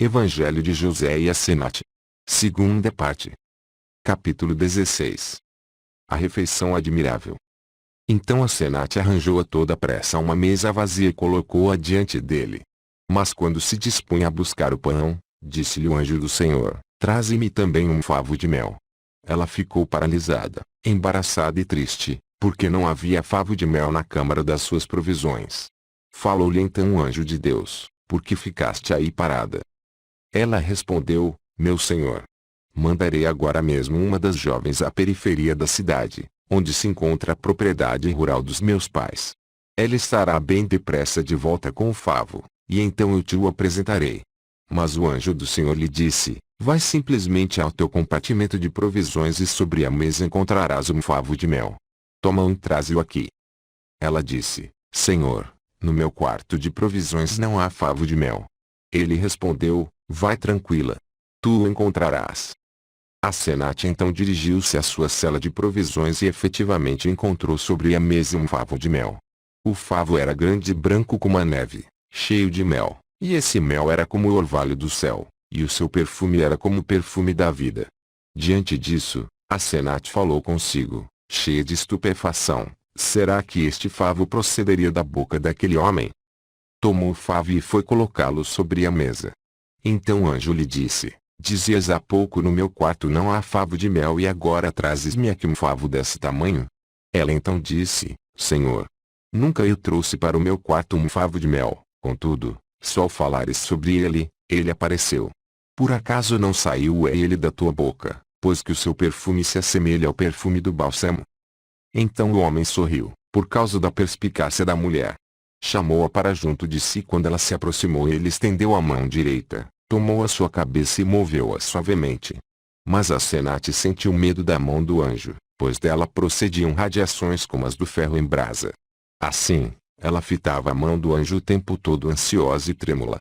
Evangelho de José e Asenate. Segunda parte. Capítulo 16. A refeição admirável. Então Asenate arranjou a toda pressa uma mesa vazia e colocou-a diante dele. Mas quando se dispunha a buscar o pão, disse-lhe o anjo do Senhor: traze-me também um favo de mel. Ela ficou paralisada, embaraçada e triste, porque não havia favo de mel na câmara das suas provisões. Falou-lhe então o anjo de Deus: por que ficaste aí parada? Ela respondeu: meu senhor, mandarei agora mesmo uma das jovens à periferia da cidade, onde se encontra a propriedade rural dos meus pais. Ela estará bem depressa de volta com o favo, e então eu te o apresentarei. Mas o anjo do Senhor lhe disse: vai simplesmente ao teu compartimento de provisões e sobre a mesa encontrarás um favo de mel. Toma-o e traze-o aqui. Ela disse: Senhor, no meu quarto de provisões não há favo de mel. Ele respondeu: vai tranquila. Tu o encontrarás. Asenate então dirigiu-se à sua cela de provisões e efetivamente encontrou sobre a mesa um favo de mel. O favo era grande e branco como a neve, cheio de mel, e esse mel era como o orvalho do céu, e o seu perfume era como o perfume da vida. Diante disso, Asenate falou consigo, cheia de estupefação: será que este favo procederia da boca daquele homem? Tomou o favo e foi colocá-lo sobre a mesa. Então o anjo lhe disse: dizias há pouco no meu quarto não há favo de mel e agora trazes-me aqui um favo desse tamanho? Ela então disse: Senhor, nunca eu trouxe para o meu quarto um favo de mel, contudo, só ao falares sobre ele, ele apareceu. Por acaso não saiu ele da tua boca, pois que o seu perfume se assemelha ao perfume do bálsamo? Então o homem sorriu, por causa da perspicácia da mulher. Chamou-a para junto de si. Quando ela se aproximou, ele estendeu a mão direita, tomou a sua cabeça e moveu-a suavemente. Mas Asenate sentiu medo da mão do anjo, pois dela procediam radiações como as do ferro em brasa. Assim, ela fitava a mão do anjo o tempo todo ansiosa e trêmula.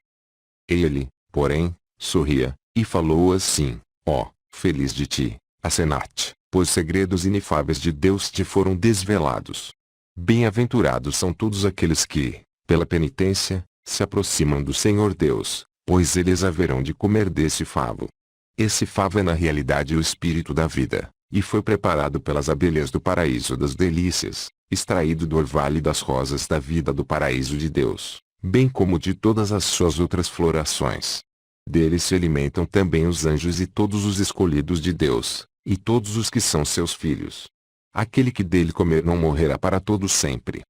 Ele, porém, sorria, e falou assim: ó, feliz de ti, Asenate, pois segredos inefáveis de Deus te foram desvelados. Bem-aventurados são todos aqueles que, pela penitência, se aproximam do Senhor Deus, pois eles haverão de comer desse favo. Esse favo é na realidade o espírito da vida, e foi preparado pelas abelhas do paraíso das delícias, extraído do orvalho das rosas da vida do paraíso de Deus, bem como de todas as suas outras florações. Dele se alimentam também os anjos e todos os escolhidos de Deus, e todos os que são seus filhos. Aquele que dele comer não morrerá para todo sempre.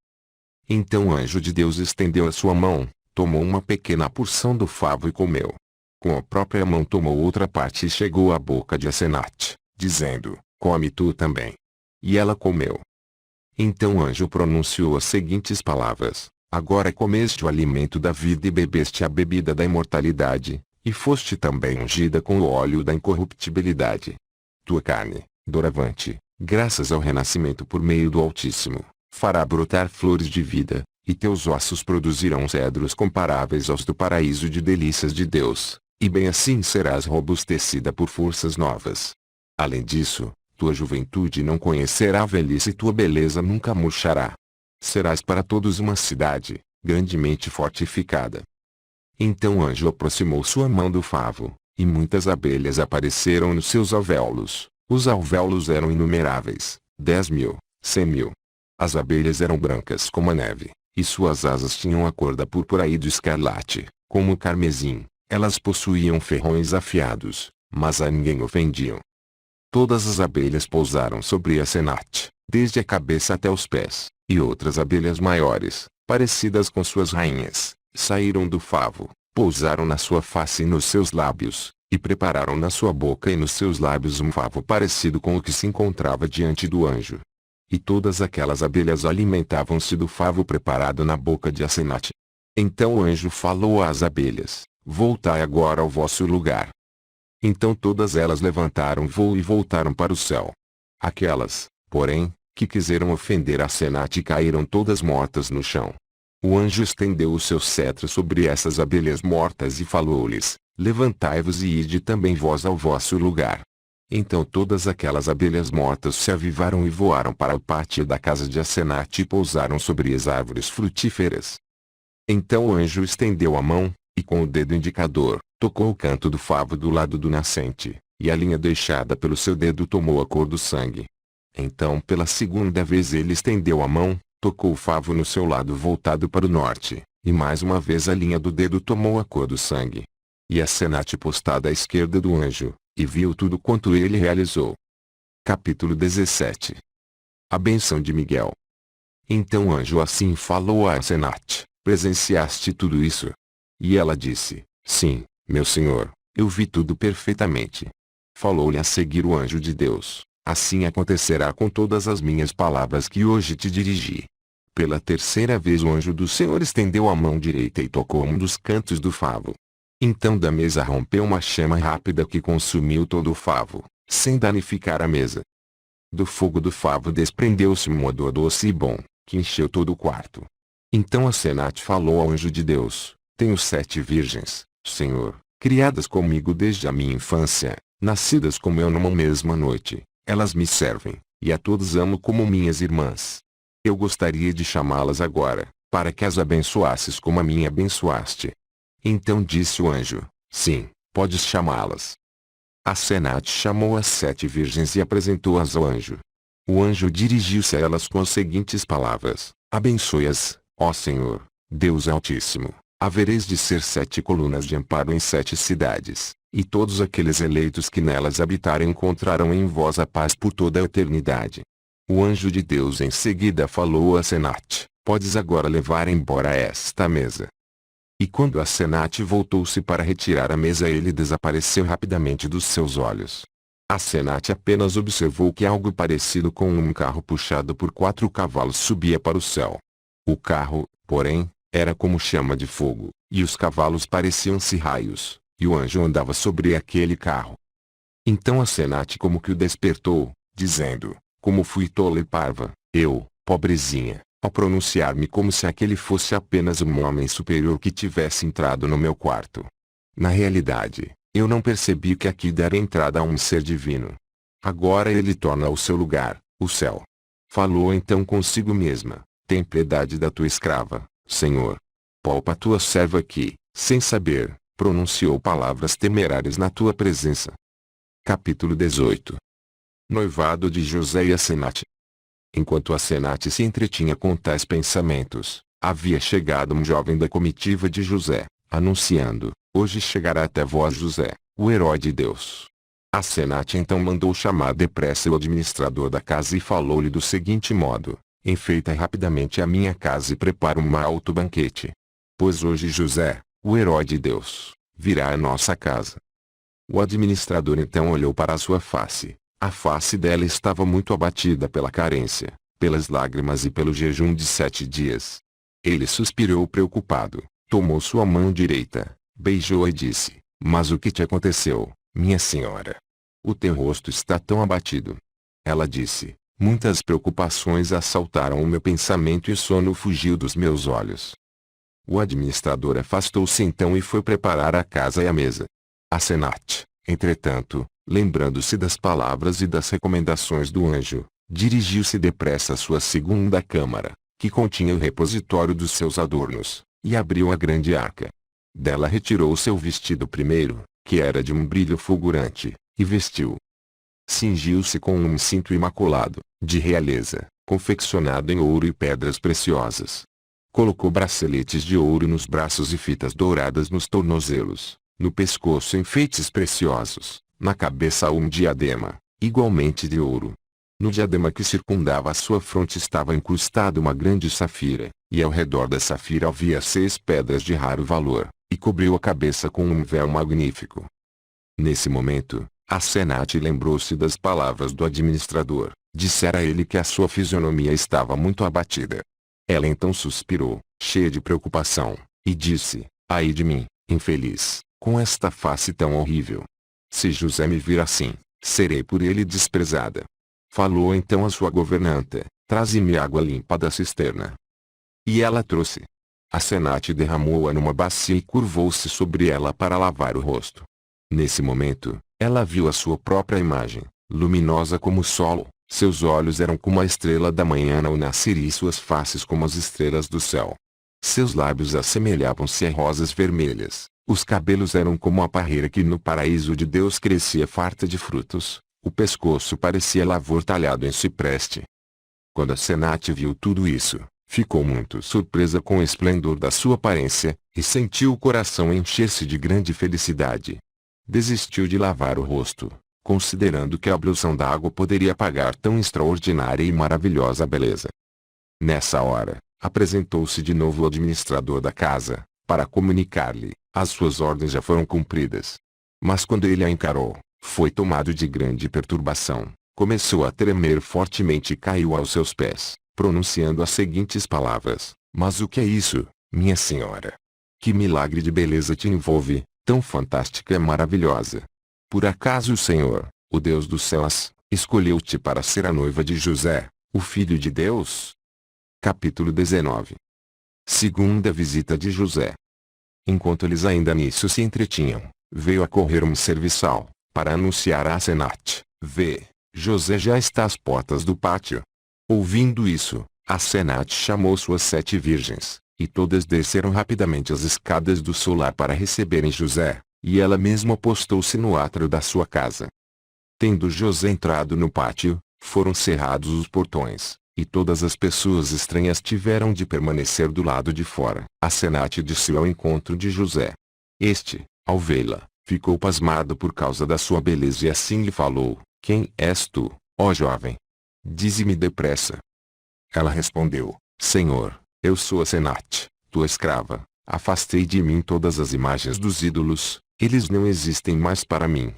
Então o anjo de Deus estendeu a sua mão, tomou uma pequena porção do favo e comeu. Com a própria mão tomou outra parte e chegou à boca de Asenate, dizendo: come tu também. E ela comeu. Então o anjo pronunciou as seguintes palavras: agora comeste o alimento da vida e bebeste a bebida da imortalidade, e foste também ungida com o óleo da incorruptibilidade. Tua carne, doravante, graças ao renascimento por meio do Altíssimo, fará brotar flores de vida, e teus ossos produzirão cedros comparáveis aos do paraíso de delícias de Deus, e bem assim serás robustecida por forças novas. Além disso, tua juventude não conhecerá a velhice e tua beleza nunca murchará. Serás para todos uma cidade, grandemente fortificada. Então o anjo aproximou sua mão do favo, e muitas abelhas apareceram nos seus alvéolos. Os alvéolos eram inumeráveis, 10.000, 100.000. As abelhas eram brancas como a neve, e suas asas tinham a cor da púrpura e do escarlate, como o carmesim. Elas possuíam ferrões afiados, mas a ninguém ofendiam. Todas as abelhas pousaram sobre Asenate, desde a cabeça até os pés, e outras abelhas maiores, parecidas com suas rainhas, saíram do favo, pousaram na sua face e nos seus lábios, e prepararam na sua boca e nos seus lábios um favo parecido com o que se encontrava diante do anjo. E todas aquelas abelhas alimentavam-se do favo preparado na boca de Asenate. Então o anjo falou às abelhas: voltai agora ao vosso lugar. Então todas elas levantaram voo e voltaram para o céu. Aquelas, porém, que quiseram ofender Asenate caíram todas mortas no chão. O anjo estendeu o seu cetro sobre essas abelhas mortas e falou-lhes: levantai-vos e ide também vós ao vosso lugar. Então todas aquelas abelhas mortas se avivaram e voaram para o pátio da casa de Asenate e pousaram sobre as árvores frutíferas. Então o anjo estendeu a mão, e com o dedo indicador, tocou o canto do favo do lado do nascente, e a linha deixada pelo seu dedo tomou a cor do sangue. Então pela segunda vez ele estendeu a mão, tocou o favo no seu lado voltado para o norte, e mais uma vez a linha do dedo tomou a cor do sangue. E Asenate postada à esquerda do anjo, e viu tudo quanto ele realizou. Capítulo 17. A benção de Miguel. Então o anjo assim falou a Asenate: presenciaste tudo isso? E ela disse: sim, meu senhor, eu vi tudo perfeitamente. Falou-lhe a seguir o anjo de Deus: assim acontecerá com todas as minhas palavras que hoje te dirigi. Pela terceira vez o anjo do Senhor estendeu a mão direita e tocou um dos cantos do favo. Então da mesa rompeu uma chama rápida que consumiu todo o favo, sem danificar a mesa. Do fogo do favo desprendeu-se um odor doce e bom, que encheu todo o quarto. Então Asenate falou ao anjo de Deus: tenho 7 virgens, Senhor, criadas comigo desde a minha infância, nascidas como eu numa mesma noite. Elas me servem, e a todos amo como minhas irmãs. Eu gostaria de chamá-las agora, para que as abençoasses como a mim abençoaste. Então disse o anjo: sim, podes chamá-las. Asenate chamou as 7 virgens e apresentou-as ao anjo. O anjo dirigiu-se a elas com as seguintes palavras: abençoe-as, ó Senhor, Deus Altíssimo. Havereis de ser 7 colunas de amparo em 7 cidades, e todos aqueles eleitos que nelas habitarem encontrarão em vós a paz por toda a eternidade. O anjo de Deus em seguida falou a Asenate: podes agora levar embora esta mesa. E quando Asenate voltou-se para retirar a mesa, ele desapareceu rapidamente dos seus olhos. Asenate apenas observou que algo parecido com um carro puxado por 4 cavalos subia para o céu. O carro, porém, era como chama de fogo, e os cavalos pareciam-se raios, e o anjo andava sobre aquele carro. Então Asenate como que o despertou, dizendo: como fui tola e parva, eu, pobrezinha, ao pronunciar-me como se aquele fosse apenas um homem superior que tivesse entrado no meu quarto. Na realidade, eu não percebi que aqui dera entrada a um ser divino. Agora ele torna ao seu lugar, o céu. Falou então consigo mesma: tem piedade da tua escrava, Senhor. Poupa a tua serva que, sem saber, pronunciou palavras temerárias na tua presença. Capítulo 18. Noivado de José e Asenate. Enquanto Asenate se entretinha com tais pensamentos, havia chegado um jovem da comitiva de José, anunciando: hoje chegará até vós José, o herói de Deus. Asenate então mandou chamar depressa o administrador da casa e falou-lhe do seguinte modo: enfeita rapidamente a minha casa e prepara um alto banquete. Pois hoje José, o herói de Deus, virá à nossa casa. O administrador então olhou para a sua face. A face dela estava muito abatida pela carência, pelas lágrimas e pelo jejum de 7 dias. Ele suspirou preocupado, tomou sua mão direita, beijou-a e disse: mas o que te aconteceu, minha senhora? O teu rosto está tão abatido. Ela disse: muitas preocupações assaltaram o meu pensamento e o sono fugiu dos meus olhos. O administrador afastou-se então e foi preparar a casa e a mesa. Asenate, entretanto, lembrando-se das palavras e das recomendações do anjo, dirigiu-se depressa à sua segunda câmara, que continha o repositório dos seus adornos, e abriu a grande arca. Dela retirou seu vestido primeiro, que era de um brilho fulgurante, e vestiu. Cingiu-se com um cinto imaculado, de realeza, confeccionado em ouro e pedras preciosas. Colocou braceletes de ouro nos braços e fitas douradas nos tornozelos, no pescoço enfeites preciosos, na cabeça um diadema, igualmente de ouro. No diadema que circundava a sua fronte estava incrustada uma grande safira, e ao redor da safira havia 6 pedras de raro valor, e cobriu a cabeça com um véu magnífico. Nesse momento, Asenate lembrou-se das palavras do administrador. Dissera ele que a sua fisionomia estava muito abatida. Ela então suspirou, cheia de preocupação, e disse: ai de mim, infeliz, com esta face tão horrível. Se José me vir assim, serei por ele desprezada. Falou então a sua governanta: traze-me água limpa da cisterna. E ela trouxe. Asenate derramou-a numa bacia e curvou-se sobre ela para lavar o rosto. Nesse momento, ela viu a sua própria imagem, luminosa como o sol. Seus olhos eram como a estrela da manhã ao nascer e suas faces como as estrelas do céu. Seus lábios assemelhavam-se a rosas vermelhas, Os cabelos eram como a parreira que no paraíso de Deus crescia farta de frutos, o pescoço parecia lavor talhado em cipreste. Quando a Senate viu tudo isso, ficou muito surpresa com o esplendor da sua aparência, e sentiu o coração encher-se de grande felicidade. Desistiu de lavar o rosto, considerando que a ablução da água poderia apagar tão extraordinária e maravilhosa beleza. Nessa hora, apresentou-se de novo o administrador da casa, para comunicar-lhe: as suas ordens já foram cumpridas. Mas quando ele a encarou, foi tomado de grande perturbação, começou a tremer fortemente e caiu aos seus pés, pronunciando as seguintes palavras: mas o que é isso, minha senhora? Que milagre de beleza te envolve, tão fantástica e maravilhosa? Por acaso o Senhor, o Deus dos céus, escolheu-te para ser a noiva de José, o Filho de Deus? Capítulo 19. Segunda visita de José. Enquanto eles ainda nisso se entretinham, veio a correr um serviçal, para anunciar à Senate: vê, José já está às portas do pátio. Ouvindo isso, a Senate chamou suas 7 virgens, e todas desceram rapidamente as escadas do solar para receberem José, e ela mesma postou-se no átrio da sua casa. Tendo José entrado no pátio, foram cerrados os portões, e todas as pessoas estranhas tiveram de permanecer do lado de fora. A Senate disse ao encontro de José. Este, ao vê-la, ficou pasmado por causa da sua beleza e assim lhe falou: quem és tu, ó jovem? Dize-me depressa. Ela respondeu: Senhor, eu sou a Senate, tua escrava. Afastei de mim todas as imagens dos ídolos, eles não existem mais para mim.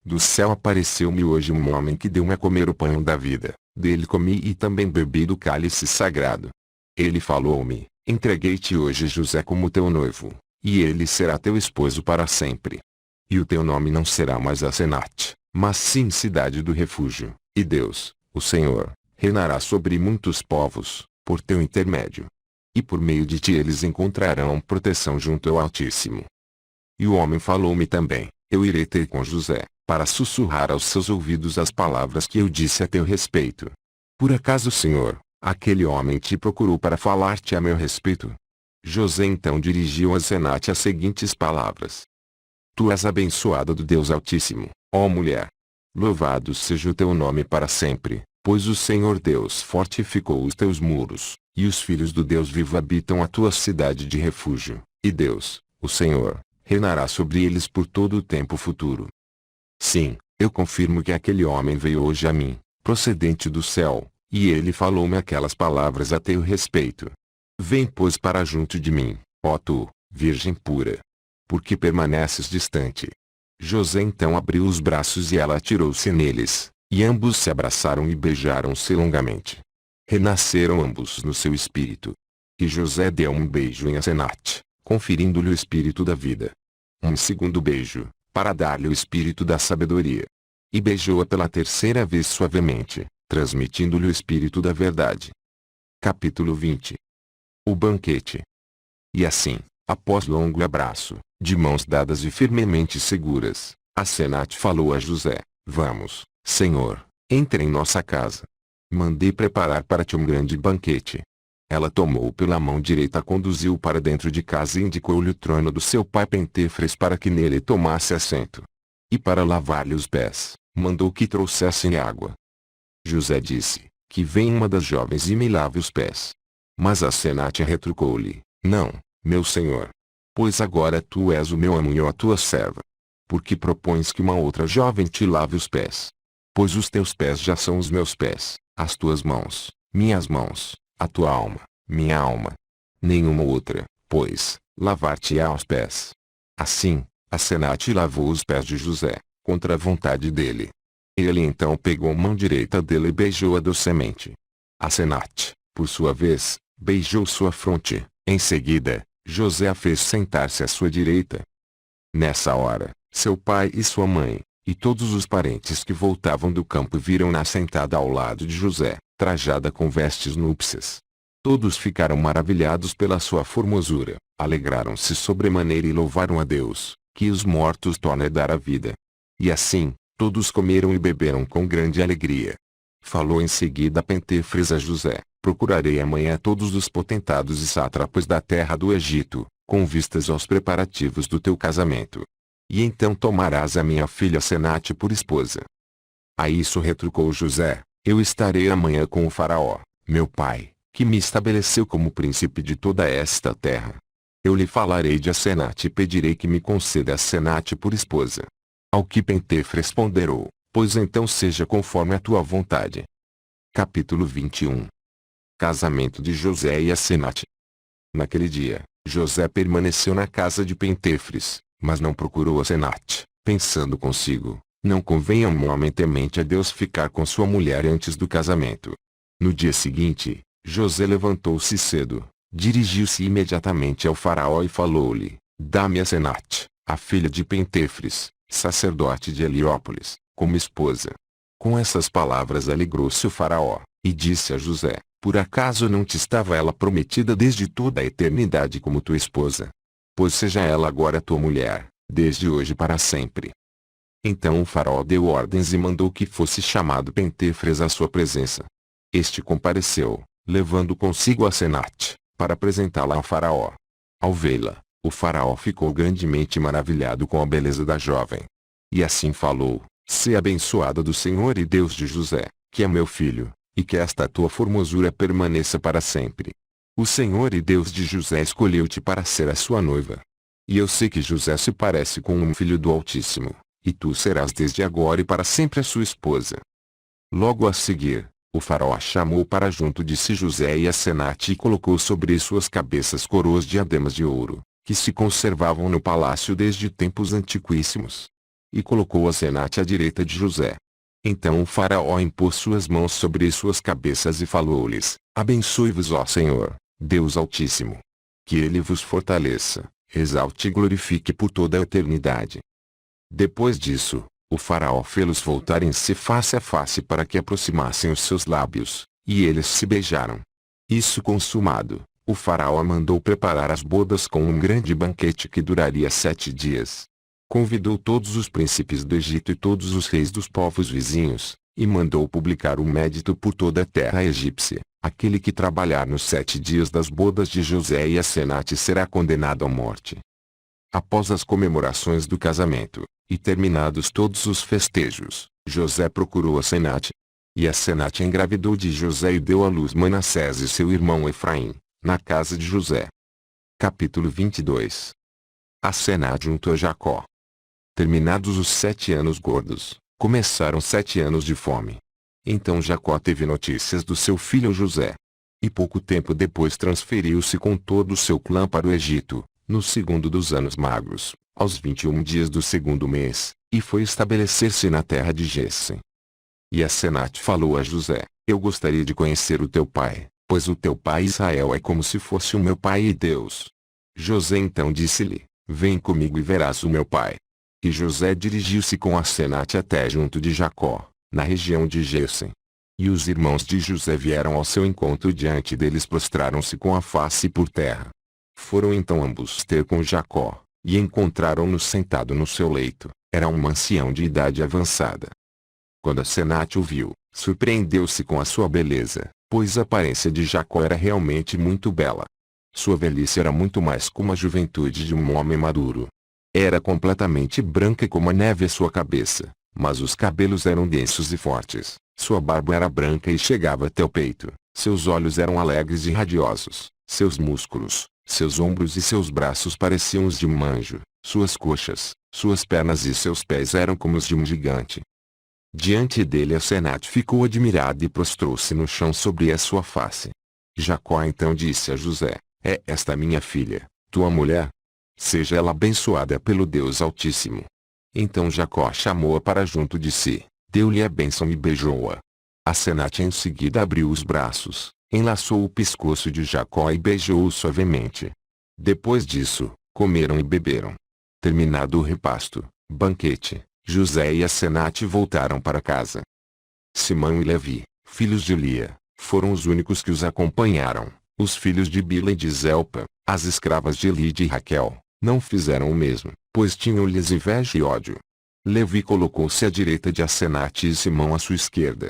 Do céu apareceu-me hoje um homem que deu-me a comer o pão da vida. Dele comi e também bebi do cálice sagrado. Ele falou-me: entreguei-te hoje José como teu noivo, e ele será teu esposo para sempre. E o teu nome não será mais a Senate, mas sim Cidade do Refúgio, e Deus, o Senhor, reinará sobre muitos povos, por teu intermédio. E por meio de ti eles encontrarão proteção junto ao Altíssimo. E o homem falou-me também: eu irei ter com José, para sussurrar aos seus ouvidos as palavras que eu disse a teu respeito. Por acaso, Senhor, aquele homem te procurou para falar-te a meu respeito? José então dirigiu a Senate as seguintes palavras: Tu és abençoada do Deus Altíssimo, ó mulher. Louvado seja o teu nome para sempre, pois o Senhor Deus fortificou os teus muros, e os filhos do Deus vivo habitam a tua cidade de refúgio, e Deus, o Senhor, reinará sobre eles por todo o tempo futuro. Sim, eu confirmo que aquele homem veio hoje a mim, procedente do céu, e ele falou-me aquelas palavras a teu respeito. Vem pois para junto de mim, ó tu, virgem pura. Porque permaneces distante? José então abriu os braços e ela atirou-se neles, e ambos se abraçaram e beijaram-se longamente. Renasceram ambos no seu espírito. E José deu um beijo em Asenate, conferindo-lhe o espírito da vida. Um segundo beijo, para dar-lhe o espírito da sabedoria. E beijou-a pela terceira vez suavemente, transmitindo-lhe o espírito da verdade. Capítulo 20. O banquete. E assim, após longo abraço, de mãos dadas e firmemente seguras, a Senate falou a José: Vamos, Senhor, entre em nossa casa. Mandei preparar para ti um grande banquete. Ela tomou pela mão direita, conduziu-o para dentro de casa e indicou-lhe o trono do seu pai Pentefres para que nele tomasse assento. E para lavar-lhe os pés, mandou que trouxessem água. José disse: Que venha uma das jovens e me lave os pés. Mas a Senate retrucou-lhe: Não, meu senhor. Pois agora tu és o meu amo e eu a tua serva. Por que propões que uma outra jovem te lave os pés? Pois os teus pés já são os meus pés, as tuas mãos, minhas mãos, a tua alma, minha alma. Nenhuma outra, pois, lavar-te-á os pés. Assim, a Senate lavou os pés de José, contra a vontade dele. Ele então pegou a mão direita dele e beijou-a docemente. A Senate, por sua vez, beijou sua fronte. Em seguida, José a fez sentar-se à sua direita. Nessa hora, seu pai e sua mãe, e todos os parentes que voltavam do campo viram-na sentada ao lado de José, trajada com vestes núpcias. Todos ficaram maravilhados pela sua formosura, alegraram-se sobremaneira e louvaram a Deus, que os mortos torna a dar a vida. E assim, todos comeram e beberam com grande alegria. Falou em seguida Pentefres a José: Procurarei amanhã todos os potentados e sátrapas da terra do Egito, com vistas aos preparativos do teu casamento. E então tomarás a minha filha Senate por esposa. A isso retrucou José: eu estarei amanhã com o faraó, meu pai, que me estabeleceu como príncipe de toda esta terra. Eu lhe falarei de Asenate e pedirei que me conceda Asenate por esposa. Ao que Pentefres ponderou: pois então seja conforme a tua vontade. Capítulo 21. Casamento de José e Asenate. Naquele dia, José permaneceu na casa de Pentefres, mas não procurou Asenate, pensando consigo: não convém a um homem temente a Deus ficar com sua mulher antes do casamento. No dia seguinte, José levantou-se cedo, dirigiu-se imediatamente ao faraó e falou-lhe: dá-me Asenate, a filha de Pentefres, sacerdote de Heliópolis, como esposa. Com essas palavras alegrou-se o faraó, e disse a José: por acaso não te estava ela prometida desde toda a eternidade como tua esposa? Pois seja ela agora tua mulher, desde hoje para sempre. Então o faraó deu ordens e mandou que fosse chamado Pentefres à sua presença. Este compareceu, levando consigo Asenate, para apresentá-la ao faraó. Ao vê-la, o faraó ficou grandemente maravilhado com a beleza da jovem. E assim falou: sê abençoada do Senhor e Deus de José, que é meu filho, e que esta tua formosura permaneça para sempre. O Senhor e Deus de José escolheu-te para ser a sua noiva. E eu sei que José se parece com um filho do Altíssimo, e tu serás desde agora e para sempre a sua esposa. Logo a seguir, o faraó chamou para junto de si José e Asenate e colocou sobre suas cabeças coroas diademas de ouro, que se conservavam no palácio desde tempos antiquíssimos. E colocou Asenate à direita de José. Então o faraó impôs suas mãos sobre suas cabeças e falou-lhes: abençoe-vos, ó Senhor, Deus Altíssimo. Que ele vos fortaleça, exalte e glorifique por toda a eternidade. Depois disso, o faraó fê-los voltar em si face a face para que aproximassem os seus lábios, e eles se beijaram. Isso consumado, o faraó mandou preparar as bodas com um grande banquete que duraria 7 dias. Convidou todos os príncipes do Egito e todos os reis dos povos vizinhos, e mandou publicar um edito por toda a terra egípcia: aquele que trabalhar nos 7 dias das bodas de José e Asenate será condenado à morte. Após as comemorações do casamento, e terminados todos os festejos, José procurou Asenate. E Asenate engravidou de José e deu à luz Manassés e seu irmão Efraim, na casa de José. Capítulo 22. Asenate junto a Jacó. Terminados os 7 anos gordos, começaram 7 anos de fome. Então Jacó teve notícias do seu filho José. E pouco tempo depois transferiu-se com todo o seu clã para o Egito, no segundo dos anos magros, aos 21 dias do segundo mês, e foi estabelecer-se na terra de Gessem. E Asenate falou a José: eu gostaria de conhecer o teu pai, pois o teu pai Israel é como se fosse o meu pai e Deus. José então disse-lhe: vem comigo e verás o meu pai. E José dirigiu-se com Asenate até junto de Jacó, na região de Gessem. E os irmãos de José vieram ao seu encontro e diante deles prostraram-se com a face por terra. Foram então ambos ter com Jacó, e encontraram-no sentado no seu leito. Era um ancião de idade avançada. Quando Asenate o viu, surpreendeu-se com a sua beleza, pois a aparência de Jacó era realmente muito bela. Sua velhice era muito mais como a juventude de um homem maduro. Era completamente branca como a neve a sua cabeça, mas os cabelos eram densos e fortes, sua barba era branca e chegava até o peito, seus olhos eram alegres e radiosos, seus músculos, seus ombros e seus braços pareciam os de um anjo, suas coxas, suas pernas e seus pés eram como os de um gigante. Diante dele Asenate ficou admirado e prostrou-se no chão sobre a sua face. Jacó então disse a José: é esta minha filha, tua mulher? Seja ela abençoada pelo Deus Altíssimo. Então Jacó chamou-a para junto de si, deu-lhe a bênção e beijou-a. Asenate em seguida abriu os braços, enlaçou o pescoço de Jacó e beijou-o suavemente. Depois disso, comeram e beberam. Terminado o repasto, banquete, José e Asenate voltaram para casa. Simão e Levi, filhos de Lia, foram os únicos que os acompanharam. Os filhos de Bila e de Zelpa, as escravas de Eli e de Raquel, não fizeram o mesmo, pois tinham-lhes inveja e ódio. Levi colocou-se à direita de Asenate e Simão à sua esquerda.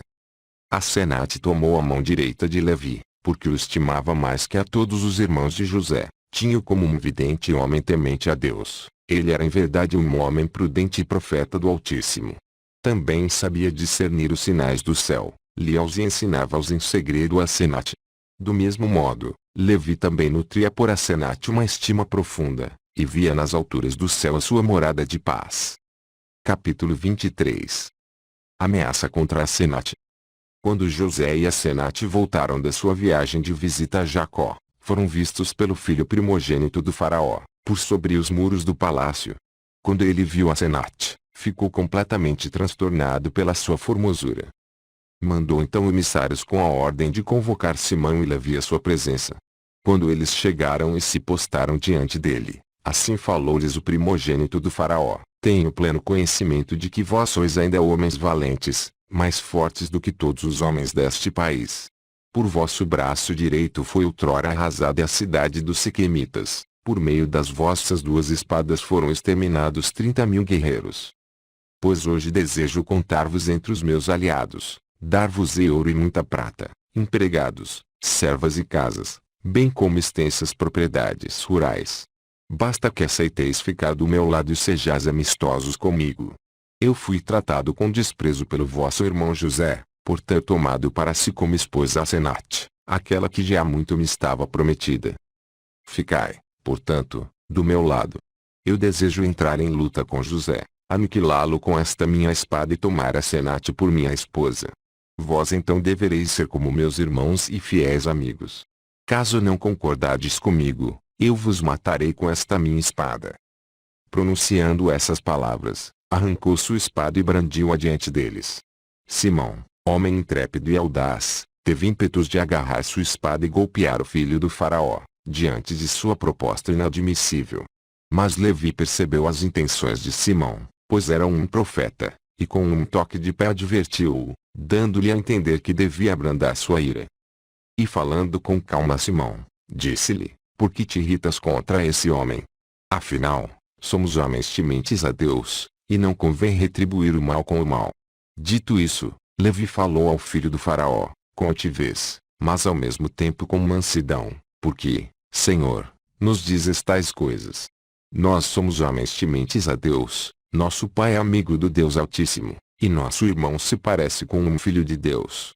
Asenate tomou a mão direita de Levi, porque o estimava mais que a todos os irmãos de José, Tinha como um vidente homem temente a Deus. Ele era em verdade um homem prudente e profeta do Altíssimo. Também sabia discernir os sinais do céu, lia-os e ensinava-os em segredo a Asenate. Do mesmo modo, Levi também nutria por Asenate uma estima profunda, e via nas alturas do céu a sua morada de paz. Capítulo 23. Ameaça contra Asenate. Quando José e Asenate voltaram da sua viagem de visita a Jacó, foram vistos pelo filho primogênito do faraó, por sobre os muros do palácio. Quando ele viu Asenate, ficou completamente transtornado pela sua formosura. Mandou então emissários com a ordem de convocar Simão e Levi à sua presença. Quando eles chegaram e se postaram diante dele, assim falou-lhes o primogênito do faraó: Tenho pleno conhecimento de que vós sois ainda homens valentes, mais fortes do que todos os homens deste país. Por vosso braço direito foi outrora arrasada a cidade dos Siquemitas, por meio das vossas duas espadas foram exterminados 30.000 guerreiros. Pois hoje desejo contar-vos entre os meus aliados, dar-vos ouro e muita prata, empregados, servas e casas, bem como extensas propriedades rurais. Basta que aceiteis ficar do meu lado e sejais amistosos comigo. Eu fui tratado com desprezo pelo vosso irmão José, por ter tomado para si como esposa Asenate, aquela que já há muito me estava prometida. Ficai, portanto, do meu lado. Eu desejo entrar em luta com José, aniquilá-lo com esta minha espada e tomar Asenate por minha esposa. Vós então devereis ser como meus irmãos e fiéis amigos. Caso não concordardes comigo, eu vos matarei com esta minha espada. Pronunciando essas palavras, arrancou sua espada e brandiu-a diante deles. Simão, homem intrépido e audaz, teve ímpetos de agarrar sua espada e golpear o filho do faraó, diante de sua proposta inadmissível. Mas Levi percebeu as intenções de Simão, pois era um profeta, e com um toque de pé advertiu-o, dando-lhe a entender que devia abrandar sua ira. E falando com calma a Simão, disse-lhe: Por que te irritas contra esse homem? Afinal, somos homens tementes a Deus, e não convém retribuir o mal com o mal. Dito isso, Levi falou ao filho do faraó, com altivez, mas ao mesmo tempo com mansidão: Porque, Senhor, nos dizes tais coisas? Nós somos homens tementes a Deus, nosso pai é amigo do Deus Altíssimo, e nosso irmão se parece com um filho de Deus.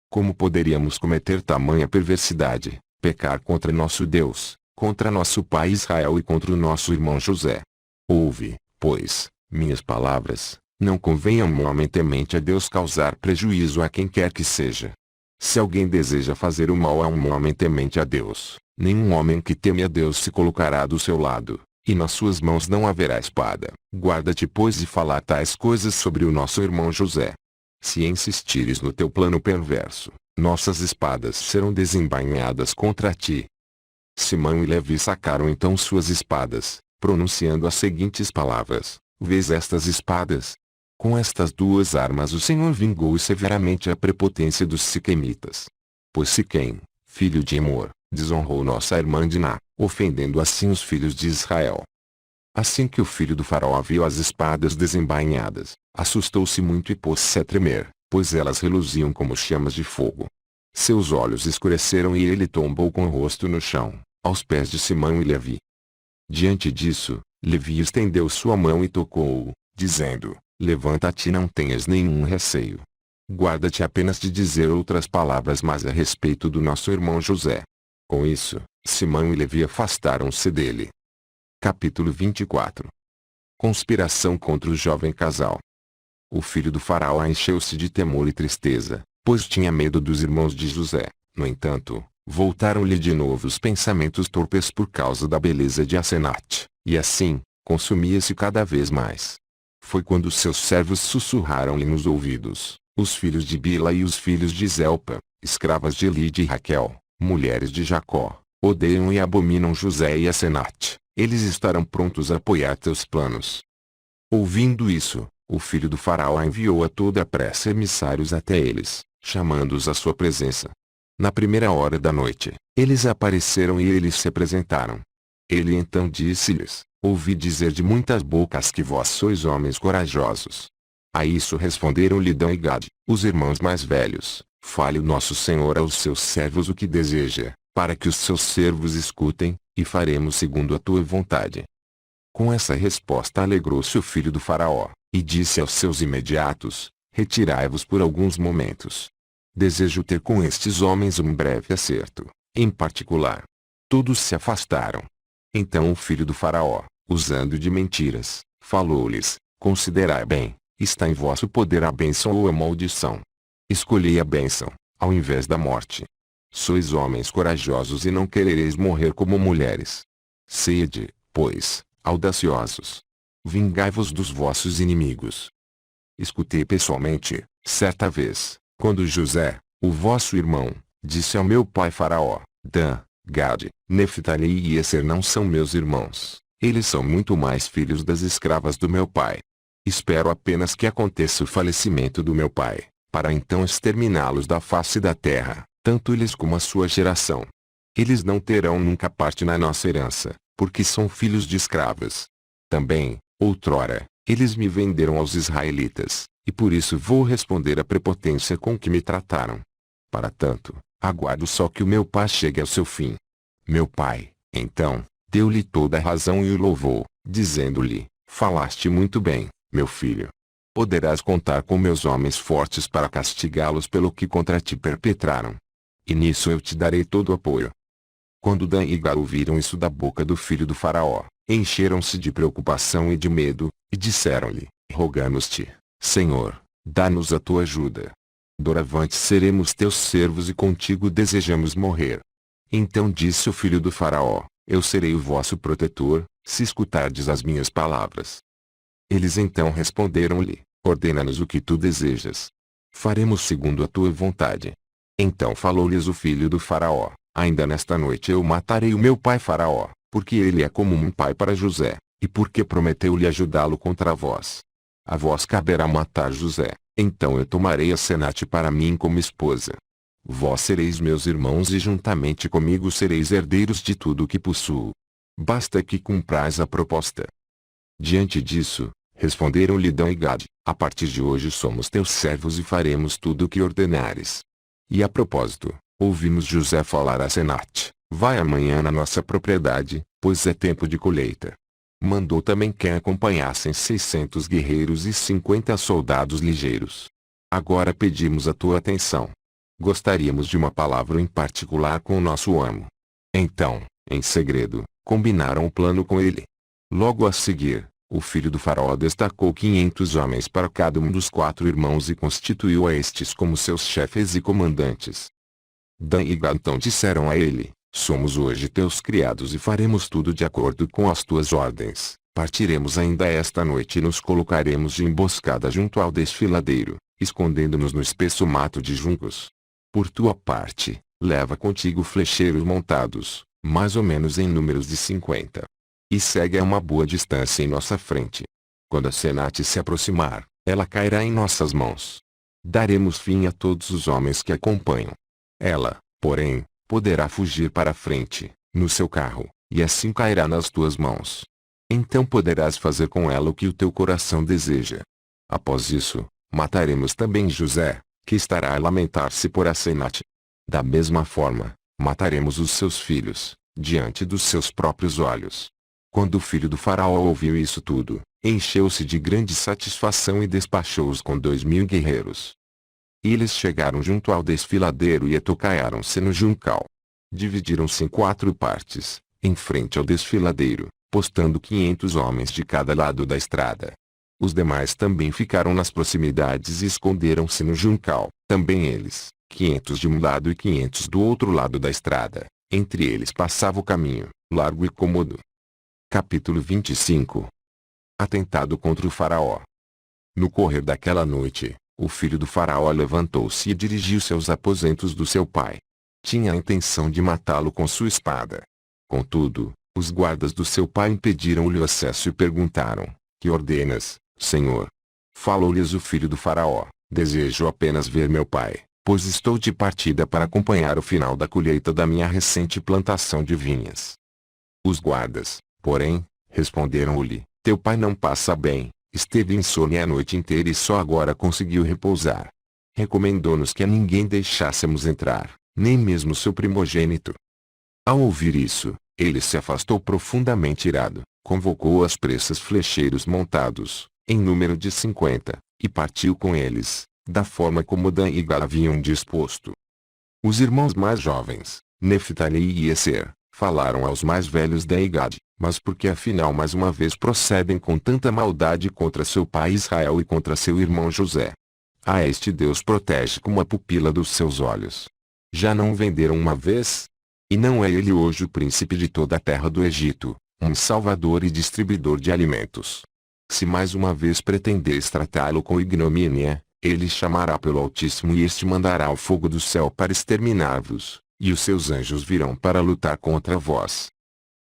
Como poderíamos cometer tamanha perversidade, pecar contra nosso Deus, contra nosso pai Israel e contra o nosso irmão José? Ouve, pois, minhas palavras. Não convém a um homem temente a Deus causar prejuízo a quem quer que seja. Se alguém deseja fazer o mal a um homem temente a Deus, nenhum homem que teme a Deus se colocará do seu lado, e nas suas mãos não haverá espada. Guarda-te pois de falar tais coisas sobre o nosso irmão José. Se insistires no teu plano perverso, nossas espadas serão desembainhadas contra ti. Simão e Levi sacaram então suas espadas, pronunciando as seguintes palavras: Vês estas espadas? Com estas duas armas o Senhor vingou severamente a prepotência dos Siquemitas. Pois Siquém, filho de Emor, desonrou nossa irmã Diná, ofendendo assim os filhos de Israel. Assim que o filho do faraó viu as espadas desembainhadas, assustou-se muito e pôs-se a tremer, pois elas reluziam como chamas de fogo. Seus olhos escureceram e ele tombou com o rosto no chão, aos pés de Simão e Levi. Diante disso, Levi estendeu sua mão e tocou-o, dizendo: Levanta-te e não tenhas nenhum receio. Guarda-te apenas de dizer outras palavras mais a respeito do nosso irmão José. Com isso, Simão e Levi afastaram-se dele. Capítulo 24. Conspiração contra o jovem casal. O filho do faraó encheu-se de temor e tristeza, pois tinha medo dos irmãos de José. No entanto, voltaram-lhe de novo os pensamentos torpes por causa da beleza de Asenate, e assim, consumia-se cada vez mais. Foi quando seus servos sussurraram-lhe nos ouvidos: Os filhos de Bila e os filhos de Zelpa, escravas de Eli e de Raquel, mulheres de Jacó, odeiam e abominam José e Asenate. Eles estarão prontos a apoiar teus planos. Ouvindo isso, o filho do faraó enviou a toda a pressa emissários até eles, chamando-os à sua presença. Na primeira hora da noite, eles apareceram e eles se apresentaram. Ele então disse-lhes: Ouvi dizer de muitas bocas que vós sois homens corajosos. A isso responderam-lhe Dan e Gad, os irmãos mais velhos: Fale o nosso senhor aos seus servos o que deseja, para que os seus servos escutem, e faremos segundo a tua vontade. Com essa resposta alegrou-se o filho do faraó, e disse aos seus imediatos: retirai-vos por alguns momentos. Desejo ter com estes homens um breve acerto, em particular. Todos se afastaram. Então o filho do faraó, usando de mentiras, falou-lhes: considerai bem, está em vosso poder a bênção ou a maldição. Escolhei a bênção, ao invés da morte. Sois homens corajosos e não querereis morrer como mulheres. Sede, pois, audaciosos. Vingai-vos dos vossos inimigos. Escutei pessoalmente, certa vez, quando José, o vosso irmão, disse ao meu pai Faraó: Dan, Gade, Neftali e Esser não são meus irmãos, eles são muito mais filhos das escravas do meu pai. Espero apenas que aconteça o falecimento do meu pai, para então exterminá-los da face da terra, tanto eles como a sua geração. Eles não terão nunca parte na nossa herança, porque são filhos de escravas. Também, outrora, eles me venderam aos israelitas, e por isso vou responder à prepotência com que me trataram. Para tanto, aguardo só que o meu pai chegue ao seu fim. Meu pai, então, deu-lhe toda a razão e o louvou, dizendo-lhe: falaste muito bem, meu filho. Poderás contar com meus homens fortes para castigá-los pelo que contra ti perpetraram. E nisso eu te darei todo o apoio. Quando Dan e Gad ouviram isso da boca do filho do faraó, encheram-se de preocupação e de medo, e disseram-lhe: rogamos-te, Senhor, dá-nos a tua ajuda. Doravante seremos teus servos e contigo desejamos morrer. Então disse o filho do faraó: eu serei o vosso protetor, se escutardes as minhas palavras. Eles então responderam-lhe: ordena-nos o que tu desejas. Faremos segundo a tua vontade. Então falou-lhes o filho do faraó: ainda nesta noite eu matarei o meu pai Faraó, porque ele é como um pai para José, e porque prometeu-lhe ajudá-lo contra vós. A vós caberá matar José, então eu tomarei a Senate para mim como esposa. Vós sereis meus irmãos e juntamente comigo sereis herdeiros de tudo o que possuo. Basta que cumprais a proposta. Diante disso, responderam-lhe Dan e Gad: a partir de hoje somos teus servos e faremos tudo o que ordenares. E a propósito, ouvimos José falar a Senate: vai amanhã na nossa propriedade, pois é tempo de colheita. Mandou também que acompanhassem 600 guerreiros e 50 soldados ligeiros. Agora pedimos a tua atenção. Gostaríamos de uma palavra em particular com o nosso amo. Então, em segredo, combinaram o plano com ele. Logo a seguir, o filho do faraó destacou 500 homens para cada um dos 4 irmãos e constituiu a estes como seus chefes e comandantes. Dan e Gad então disseram a ele: somos hoje teus criados e faremos tudo de acordo com as tuas ordens. Partiremos ainda esta noite e nos colocaremos de emboscada junto ao desfiladeiro, escondendo-nos no espesso mato de juncos. Por tua parte, leva contigo flecheiros montados, mais ou menos em números de 50. E segue a uma boa distância em nossa frente. Quando a Senate se aproximar, ela cairá em nossas mãos. Daremos fim a todos os homens que acompanham. Ela, porém, poderá fugir para a frente, no seu carro, e assim cairá nas tuas mãos. Então poderás fazer com ela o que o teu coração deseja. Após isso, mataremos também José, que estará a lamentar-se por a Senate. Da mesma forma, mataremos os seus filhos, diante dos seus próprios olhos. Quando o filho do faraó ouviu isso tudo, encheu-se de grande satisfação e despachou-os com 2000 guerreiros. Eles chegaram junto ao desfiladeiro e atocaiaram-se no juncal. Dividiram-se em 4 partes, em frente ao desfiladeiro, postando 500 homens de cada lado da estrada. Os demais também ficaram nas proximidades e esconderam-se no juncal, também eles, 500 de um lado e 500 do outro lado da estrada. Entre eles passava o caminho, largo e cômodo. Capítulo 25. Atentado contra o faraó. No correr daquela noite, o filho do faraó levantou-se e dirigiu-se aos aposentos do seu pai. Tinha a intenção de matá-lo com sua espada. Contudo, os guardas do seu pai impediram-lhe o acesso e perguntaram: que ordenas, senhor? Falou-lhes o filho do faraó: desejo apenas ver meu pai, pois estou de partida para acompanhar o final da colheita da minha recente plantação de vinhas. Os guardas, porém, responderam-lhe: teu pai não passa bem, esteve insônia a noite inteira e só agora conseguiu repousar. Recomendou-nos que a ninguém deixássemos entrar, nem mesmo seu primogênito. Ao ouvir isso, ele se afastou profundamente irado, convocou as pressas flecheiros montados, em número de 50, e partiu com eles, da forma como Dan e Gad haviam disposto. Os irmãos mais jovens, Neftali e Eser, falaram aos mais velhos Dan e Gad, mas porque afinal mais uma vez procedem com tanta maldade contra seu pai Israel e contra seu irmão José. A este Deus protege como a pupila dos seus olhos. Já não o venderam uma vez? E não é ele hoje o príncipe de toda a terra do Egito, um salvador e distribuidor de alimentos? Se mais uma vez pretenderes tratá-lo com ignomínia, ele chamará pelo Altíssimo e este mandará o fogo do céu para exterminar-vos, e os seus anjos virão para lutar contra vós.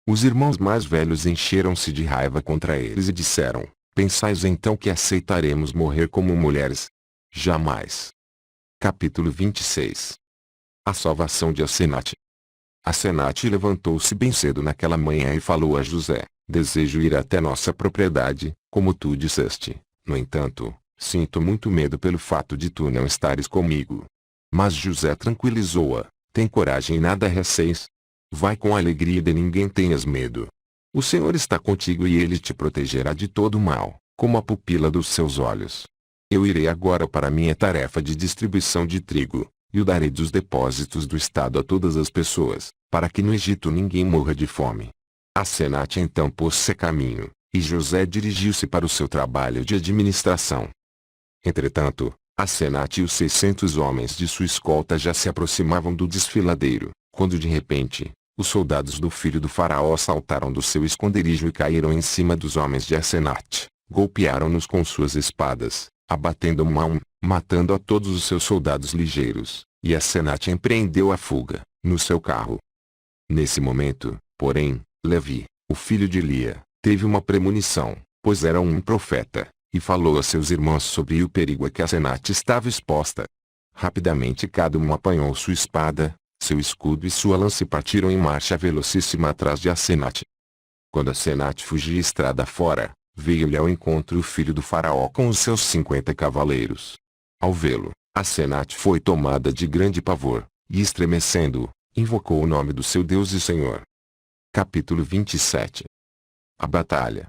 Os irmãos mais velhos encheram-se de raiva contra eles e disseram: Pensais então que aceitaremos morrer como mulheres? Jamais. Capítulo 26. A salvação de Asenate. Asenate levantou-se bem cedo naquela manhã e falou a José: Desejo ir até nossa propriedade, como tu disseste. No entanto, sinto muito medo pelo fato de tu não estares comigo. Mas José tranquilizou-a: Tem coragem e nada receis. Vai com alegria e de ninguém tenhas medo. O Senhor está contigo e ele te protegerá de todo o mal, como a pupila dos seus olhos. Eu irei agora para a minha tarefa de distribuição de trigo, e o darei dos depósitos do estado a todas as pessoas, para que no Egito ninguém morra de fome. Asenate então pôs-se a caminho, e José dirigiu-se para o seu trabalho de administração. Entretanto, Asenate e os 600 homens de sua escolta já se aproximavam do desfiladeiro, quando de repente, os soldados do filho do faraó saltaram do seu esconderijo e caíram em cima dos homens de Asenate, golpearam-nos com suas espadas, abatendo um a um, matando a todos os seus soldados ligeiros, e Asenate empreendeu a fuga, no seu carro. Nesse momento, porém, Levi, o filho de Lia, teve uma premonição, pois era um profeta, e falou a seus irmãos sobre o perigo a que Asenate estava exposta. Rapidamente cada um apanhou sua espada, seu escudo e sua lança e partiram em marcha velocíssima atrás de Asenate. Quando Asenate fugia estrada fora, veio-lhe ao encontro o filho do faraó com os seus 50 cavaleiros. Ao vê-lo, Asenate foi tomada de grande pavor, e estremecendo, invocou o nome do seu Deus e Senhor. Capítulo 27. A batalha.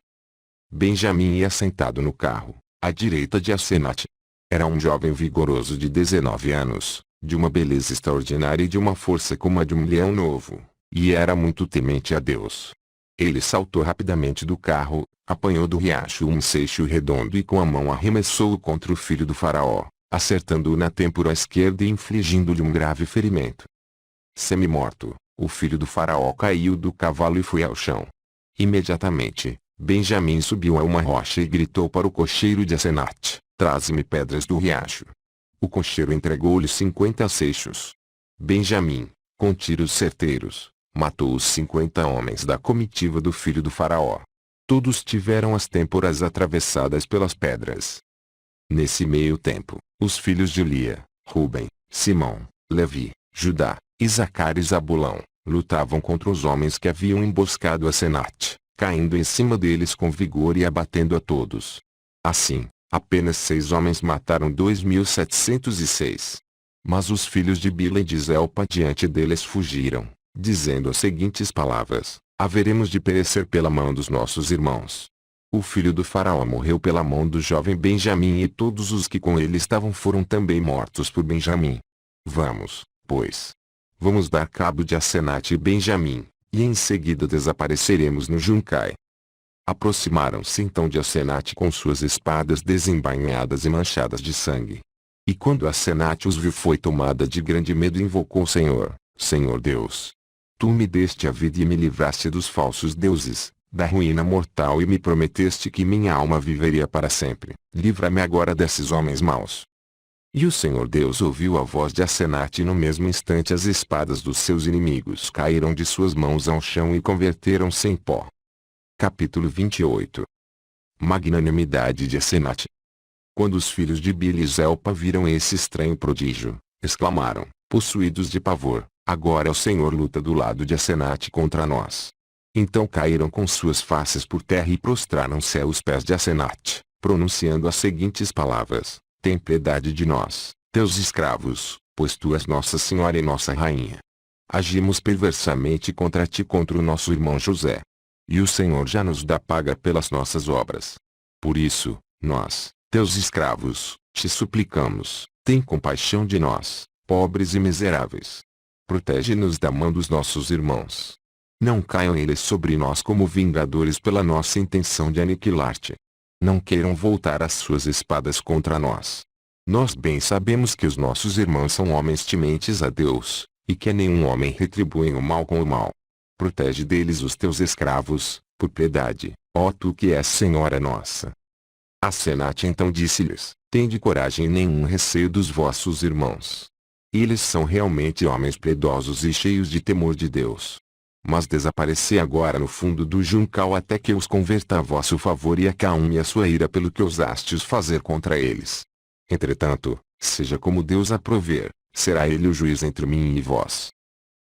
Benjamim ia sentado no carro, à direita de Asenate. Era um jovem vigoroso de 19 anos, de uma beleza extraordinária e de uma força como a de um leão novo, e era muito temente a Deus. Ele saltou rapidamente do carro, apanhou do riacho um seixo redondo e com a mão arremessou-o contra o filho do faraó, acertando-o na têmpora esquerda e infligindo-lhe um grave ferimento. Semi-morto, o filho do faraó caiu do cavalo e foi ao chão. Imediatamente, Benjamim subiu a uma rocha e gritou para o cocheiro de Asenate: Traze-me pedras do riacho. O cocheiro entregou-lhe 50 seixos. Benjamim, com tiros certeiros, matou os 50 homens da comitiva do filho do faraó. Todos tiveram as têmporas atravessadas pelas pedras. Nesse meio tempo, os filhos de Lia, Ruben, Simão, Levi, Judá, Isacar e Zabulão, lutavam contra os homens que haviam emboscado Asenate, caindo em cima deles com vigor e abatendo a todos. Assim, apenas 6 homens mataram 2.706. Mas os filhos de Bila e de Zelpa diante deles fugiram, dizendo as seguintes palavras: Haveremos de perecer pela mão dos nossos irmãos. O filho do faraó morreu pela mão do jovem Benjamim e todos os que com ele estavam foram também mortos por Benjamim. Vamos, pois. Vamos dar cabo de Asenate e Benjamim, e em seguida desapareceremos no Juncai. Aproximaram-se então de Asenate com suas espadas desembainhadas e manchadas de sangue. E quando Asenate os viu foi tomada de grande medo e invocou o Senhor: Senhor Deus, tu me deste a vida e me livraste dos falsos deuses, da ruína mortal e me prometeste que minha alma viveria para sempre. Livra-me agora desses homens maus. E o Senhor Deus ouviu a voz de Asenate e no mesmo instante as espadas dos seus inimigos caíram de suas mãos ao chão e converteram-se em pó. Capítulo 28. Magnanimidade de Asenate. Quando os filhos de Bila e Zelpa viram esse estranho prodígio, exclamaram, possuídos de pavor: Agora o Senhor luta do lado de Asenate contra nós. Então caíram com suas faces por terra e prostraram-se aos pés de Asenate, pronunciando as seguintes palavras: Tem piedade de nós, teus escravos, pois tu és Nossa Senhora e nossa Rainha. agimos perversamente contra ti e contra o nosso irmão José. E o Senhor já nos dá paga pelas nossas obras. Por isso, nós, teus escravos, te suplicamos, tem compaixão de nós, pobres e miseráveis. Protege-nos da mão dos nossos irmãos. Não caiam eles sobre nós como vingadores pela nossa intenção de aniquilar-te. Não queiram voltar as suas espadas contra nós. Nós bem sabemos que os nossos irmãos são homens tementes a Deus, e que nenhum homem retribui o mal com o mal. Protege deles os teus escravos, por piedade, ó tu que és Senhora nossa. Asenate então disse-lhes, tende coragem e nenhum receio dos vossos irmãos. Eles são realmente homens piedosos e cheios de temor de Deus. Mas desaparecei agora no fundo do juncal até que os converta a vosso favor e acalme a sua ira pelo que ousastes fazer contra eles. Entretanto, seja como Deus aprover, será ele o juiz entre mim e vós.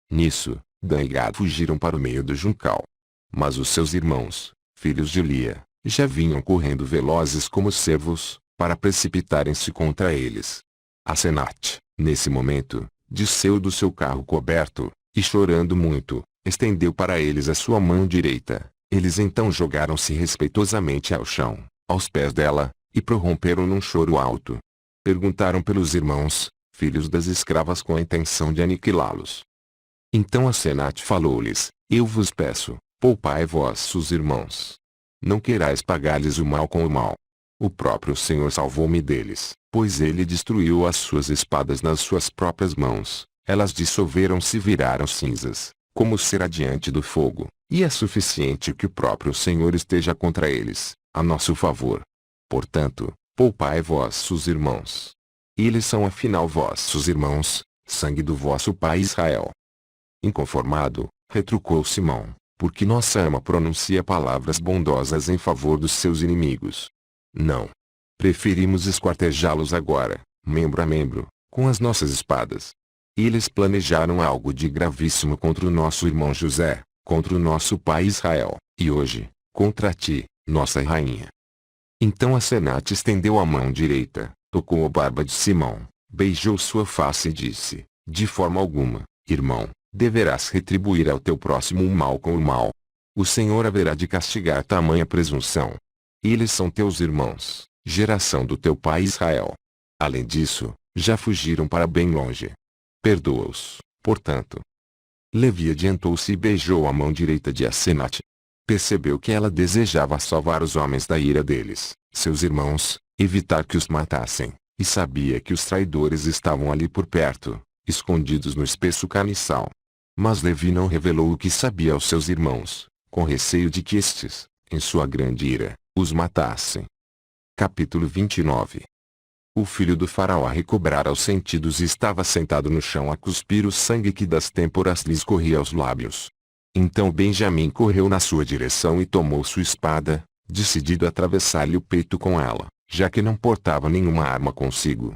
Nisso, Dan e Gad fugiram para o meio do juncal. Mas os seus irmãos, filhos de Lia, já vinham correndo velozes como cervos, para precipitarem-se contra eles. Asenate, nesse momento, desceu do seu carro coberto, e chorando muito, estendeu para eles a sua mão direita. Eles então jogaram-se respeitosamente ao chão, aos pés dela, e prorromperam num choro alto. Perguntaram pelos irmãos, filhos das escravas com a intenção de aniquilá-los. Então Asenate falou-lhes, eu vos peço, poupai vossos irmãos. Não querais pagar-lhes o mal com o mal. O próprio Senhor salvou-me deles, pois ele destruiu as suas espadas nas suas próprias mãos. Elas dissolveram-se e viraram cinzas, como será diante do fogo, e é suficiente que o próprio Senhor esteja contra eles, a nosso favor. Portanto, poupai vossos irmãos. Eles são afinal vossos irmãos, sangue do vosso pai Israel. Inconformado, retrucou Simão, porque nossa alma pronuncia palavras bondosas em favor dos seus inimigos. Não. Preferimos esquartejá-los agora, membro a membro, com as nossas espadas. Eles planejaram algo de gravíssimo contra o nosso irmão José, contra o nosso pai Israel, e hoje, contra ti, nossa rainha. Então Asenate estendeu a mão direita, tocou a barba de Simão, beijou sua face e disse, de forma alguma, irmão, deverás retribuir ao teu próximo o mal com o mal. O Senhor haverá de castigar tamanha presunção. Eles são teus irmãos, geração do teu pai Israel. Além disso, já fugiram para bem longe. Perdoa-os, portanto. Levi adiantou-se e beijou a mão direita de Asenate. Percebeu que ela desejava salvar os homens da ira deles, seus irmãos, evitar que os matassem, e sabia que os traidores estavam ali por perto, escondidos no espesso caniçal. Mas Levi não revelou o que sabia aos seus irmãos, com receio de que estes, em sua grande ira, os matassem. Capítulo 29. O filho do faraó recobrara os sentidos e estava sentado no chão a cuspir o sangue que das têmporas lhes corria aos lábios. Então Benjamim correu na sua direção e tomou sua espada, decidido a atravessar-lhe o peito com ela, já que não portava nenhuma arma consigo.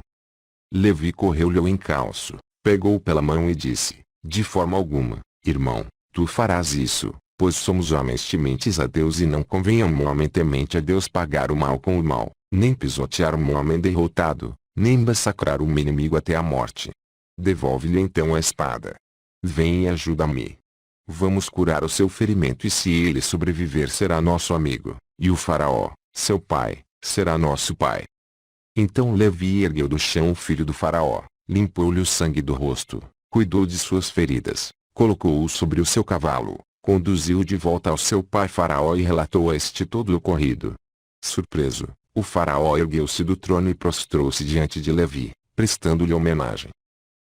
Levi correu-lhe ao encalço, pegou-o pela mão e disse, de forma alguma, irmão, tu farás isso, pois somos homens tementes a Deus e não convém a um homem temente a Deus pagar o mal com o mal, nem pisotear um homem derrotado, nem massacrar um inimigo até a morte. Devolve-lhe então a espada. Vem e ajuda-me. Vamos curar o seu ferimento e se ele sobreviver será nosso amigo, e o faraó, seu pai, será nosso pai. Então Levi ergueu do chão o filho do faraó, limpou-lhe o sangue do rosto, cuidou de suas feridas, colocou-o sobre o seu cavalo, conduziu-o de volta ao seu pai faraó e relatou a este todo o ocorrido. Surpreso, o faraó ergueu-se do trono e prostrou-se diante de Levi, prestando-lhe homenagem.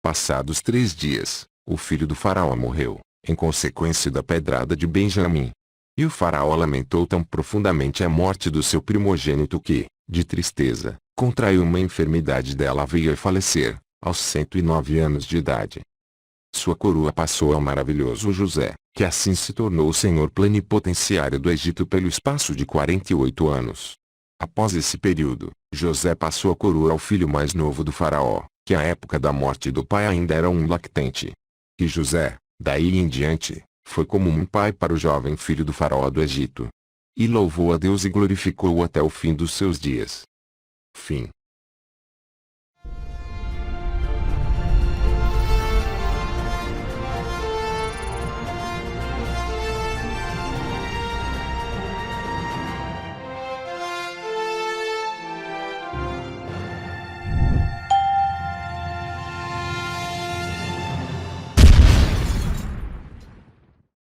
Passados 3 dias, o filho do faraó morreu, em consequência da pedrada de Benjamim. E o faraó lamentou tão profundamente a morte do seu primogênito que, de tristeza, contraiu uma enfermidade dela veio a falecer, aos 109 anos de idade. Sua coroa passou ao maravilhoso José, que assim se tornou o senhor plenipotenciário do Egito pelo espaço de 48 anos. Após esse período, José passou a coroa ao filho mais novo do faraó, que à época da morte do pai ainda era um lactente. E José, daí em diante, foi como um pai para o jovem filho do faraó do Egito. E louvou a Deus e glorificou-o até o fim dos seus dias. Fim.